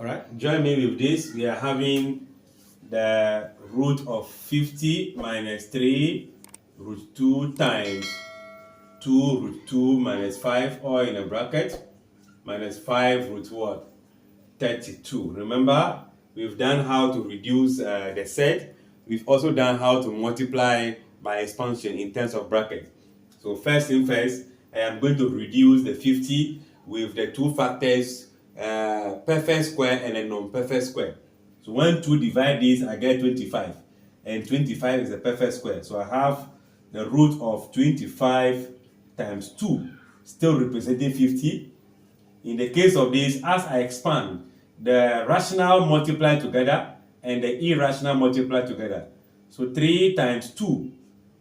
All right, join me with this. We are having the root of 50 minus 3 root 2 times 2 root 2 minus 5, all in a bracket, minus 5 root what? 32. Remember, we've done how to reduce the set. We've also done how to multiply by expansion in terms of bracket. So first thing first, I am going to reduce the 50 with the two factors, perfect square and a non-perfect square. So when 2 divide this, I get 25. And 25 is a perfect square. So I have the root of 25 times 2, still representing 50. In the case of this, as I expand, the rational multiply together and the irrational multiply together. So 3 times 2,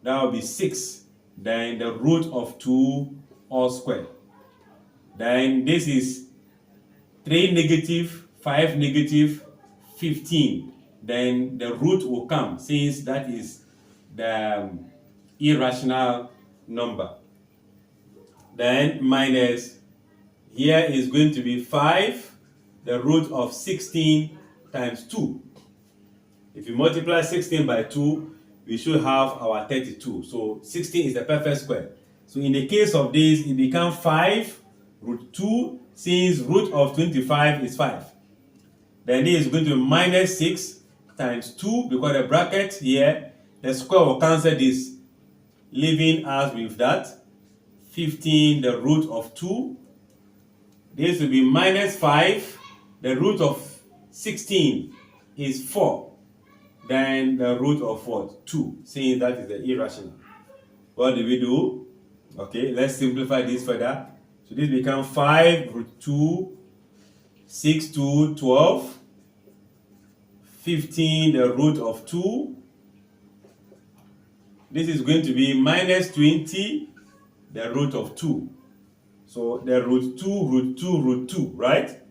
that will be 6. Then the root of 2 all square. Then this is 3 negative, 5 negative, 15. Then the root will come, since that is the irrational number. Then minus, here is going to be 5, the root of 16 times 2. If you multiply 16 by 2, we should have our 32. So 16 is the perfect square. So in the case of this, it becomes 5 root 2, since root of 25 is 5. Then this is going to be minus 6 times 2, because the bracket here, the square will cancel this, leaving us with that 15, the root of 2. This will be minus 5, the root of 16 is 4. Then the root of what? 2, since that is the irrational. What do we do? Okay, let's simplify this further. So this becomes 5 root 2, 6, 2, 12, 15, the root of 2. This is going to be minus 20, the root of 2. So the root 2, root 2, root 2, right?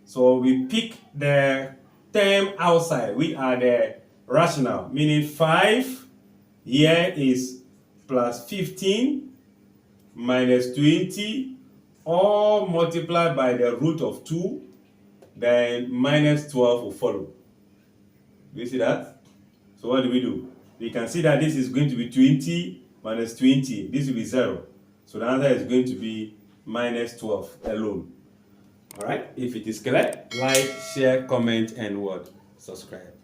So we pick the term outside. We are the rational, meaning 5 here is plus 15 minus 20, all multiplied by the root of 2, then minus 12 will follow. Do you see that? So what do? We can see that this is going to be 20 minus 20. This will be 0. So the answer is going to be minus 12 alone. All right. If it is clear, like, share, comment, and what? Subscribe.